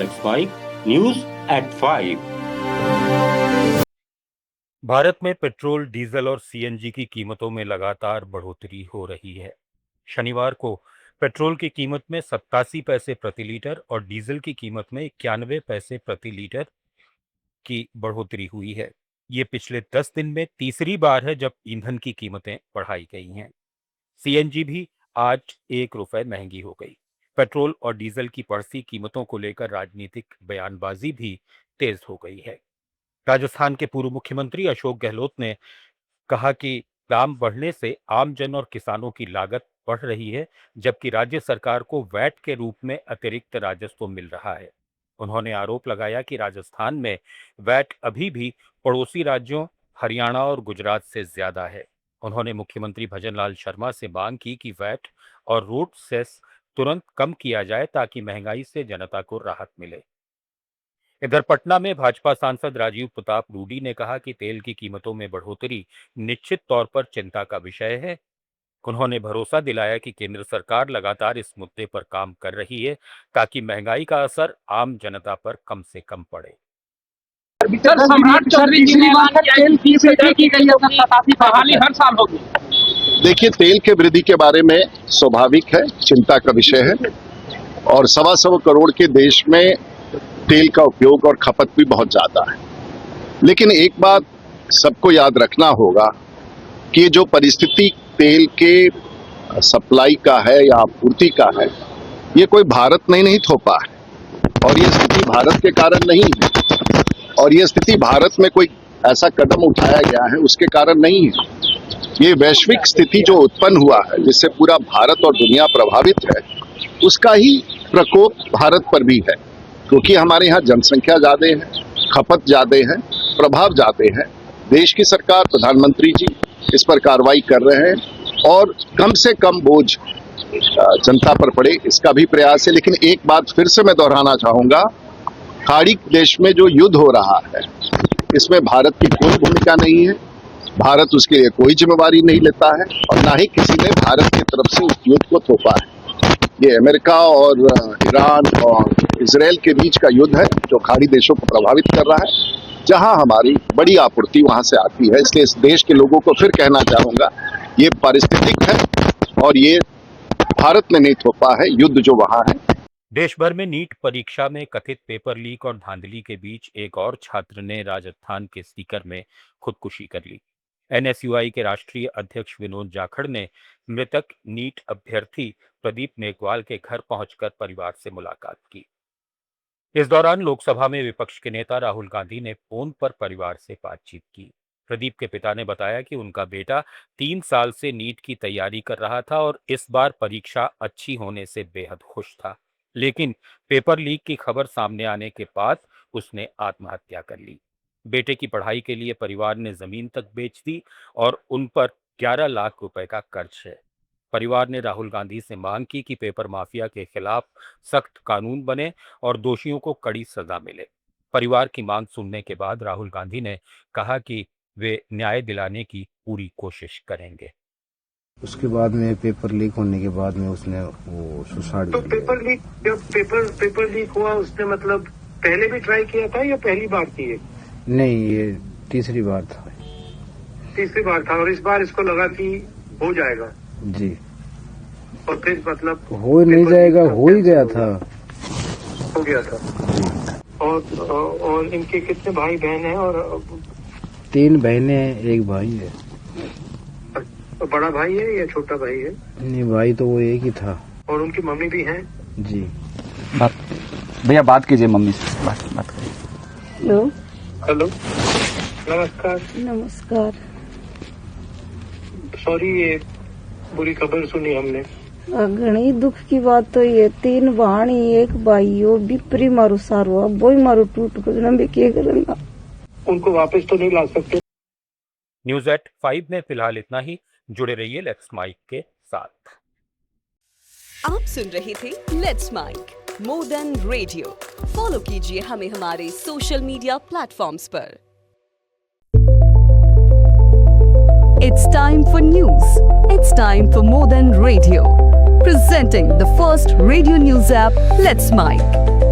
Let's Mike News at 5। Bharat में petrol, diesel और CNG की कीमतों में लगातार बढ़ोतरी हो रही है। शनिवार को पेट्रोल की कीमत में 87 पैसे प्रति लीटर और डीजल की कीमत में 91 पैसे प्रति लीटर की बढ़ोतरी हुई है। ये पिछले 10 दिन में तीसरी बार है जब ईंधन की कीमतें बढ़ाई गई हैं। सीएनजी भी आज ₹1 महंगी हो गई। पेट्रोल और डीजल की बढ़ती कीमतों को लेकर राजनीतिक बयानबाजी भी तेज हो गई है। राजस्थान के पूर्व मुख्यमंत्री अशोक गहलोत ने कहा कि दाम बढ़ने से आमजन और किसानों की लागत बढ़ रही है, जबकि राज्य सरकार को वैट के रूप में अतिरिक्त राजस्व मिल रहा है। उन्होंने आरोप लगाया कि राजस्थान में वैट अभी भी पड़ोसी राज्यों हरियाणा और गुजरात से ज्यादा है। उन्होंने मुख्यमंत्री भजनलाल शर्मा से मांग की कि वैट और रोड सेस तुरंत कम किया जाए ताकि महंगाई से जनता को राहत मिले। इधर पटना में भाजपा सांसद राजीव प्रताप रूडी ने कहा कि तेल की कीमतों में बढ़ोतरी निश्चित तौर पर चिंता का विषय है। उन्होंने भरोसा दिलाया कि केंद्र सरकार लगातार इस मुद्दे पर काम कर रही है ताकि महंगाई का असर आम जनता पर कम से कम पड़े। सर, सम्राट चौधरी जी ने तेल की वृद्धि की गई है, बहाली हर साल होगी। देखिए, तेल के वृद्धि के बारे में स्वाभाविक है, चिंता का विषय है और 125 करोड़ के देश में तेल का उपयोग और खपत भी बहुत ज्यादा है। लेकिन एक बात सबको याद रखना होगा कि जो परिस्थिति तेल के सप्लाई का है या आपूर्ति का है, ये कोई भारत ने नहीं थोपा है और ये स्थिति भारत के कारण नहीं है और ये स्थिति भारत में कोई ऐसा कदम उठाया गया है उसके कारण नहीं है। ये वैश्विक स्थिति जो उत्पन्न हुआ है, जिससे पूरा भारत और दुनिया प्रभावित है, उसका ही प्रकोप भारत पर भी है, क्योंकि हमारे यहाँ जनसंख्या ज्यादा है, खपत ज्यादा है, प्रभाव ज्यादा है। देश की सरकार, प्रधानमंत्री जी इस पर कार्रवाई कर रहे हैं और कम से कम बोझ जनता पर पड़े, इसका भी प्रयास है। लेकिन एक बात फिर से मैं दोहराना चाहूंगा, खाड़ी देश में जो युद्ध हो रहा है, इसमें भारत की कोई भूमिका नहीं है, भारत उसके लिए कोई जिम्मेवारी नहीं लेता है और ना ही किसी ने भारत की तरफ से उस युद्ध को थोपा है। ये अमेरिका और ईरान और इजराइल के बीच का युद्ध है जो खाड़ी देशों को प्रभावित कर रहा है, जहां हमारी बड़ी आपूर्ति वहां से आती है। इसलिए इस देश के लोगों को फिर कहना चाहूंगा, ये पारिस्थितिक है और ये भारत ने नहीं थोपा है, युद्ध जो वहां है। देश भर में नीट परीक्षा में कथित पेपर लीक और धांधली के बीच एक और छात्र ने राजस्थान के सीकर में खुदकुशी कर ली। एनएसयूआई के राष्ट्रीय अध्यक्ष विनोद जाखड़ ने मृतक नीट अभ्यर्थी प्रदीप नेगवाल के घर पहुंचकर परिवार से मुलाकात की। इस दौरान लोकसभा में विपक्ष के नेता राहुल गांधी ने फोन पर परिवार से बातचीत की। प्रदीप के पिता ने बताया कि उनका बेटा 3 साल से नीट की तैयारी कर रहा था और इस बार परीक्षा अच्छी होने से बेहद खुश था, लेकिन पेपर लीक की खबर सामने आने के बाद उसने आत्महत्या कर ली। बेटे की पढ़ाई के लिए परिवार ने जमीन तक बेच दी और उन पर 11 लाख रुपए का कर्ज है। परिवार ने राहुल गांधी से मांग की कि पेपर माफिया के खिलाफ सख्त कानून बने और दोषियों को कड़ी सजा मिले। परिवार की मांग सुनने के बाद राहुल गांधी ने कहा कि वे न्याय दिलाने की पूरी कोशिश करेंगे। उसके बाद में पेपर लीक होने के बाद में उसने वो सुसाइड तो पेपर लीक, जब पेपर लीक हुआ, उसने मतलब पहले भी ट्राई किया था या पहली बार की है? नहीं, ये तीसरी बार था। तीसरी बार था और इस बार इसको लगा कि हो जाएगा जी, और फिर मतलब हो नहीं जाएगा, हो ही गया था, हो गया था। और इनके कितने भाई बहन हैं? और 3 बहनें हैं, 1 भाई है। बड़ा भाई है या छोटा भाई है? नहीं, भाई तो वो एक ही था। और उनकी मम्मी भी हैं? जी। भैया बात कीजिए मम्मी से, बात करिए। हेलो। हेलो, नमस्कार। नमस्कार। सॉरी, ये बुरी खबर सुनी हमने। घणी दुख की बात तो ये 3 भाणी 1 भाई हो बिपरी मारो सारो, अब वही मारो टूट कर भी क्या करना। उनको वापस तो नहीं ला सकते। न्यूज एट 5 में फिलहाल इतना ही। जुड़े रहिए लेट्स माइक के साथ। आप सुन रहे थे let's make more than radio. Follow कीजिए हमें हमारे सोशल मीडिया प्लेटफॉर्म्स पर। It's time for news. It's time for more than radio. Presenting the first radio news app, Let's Mike.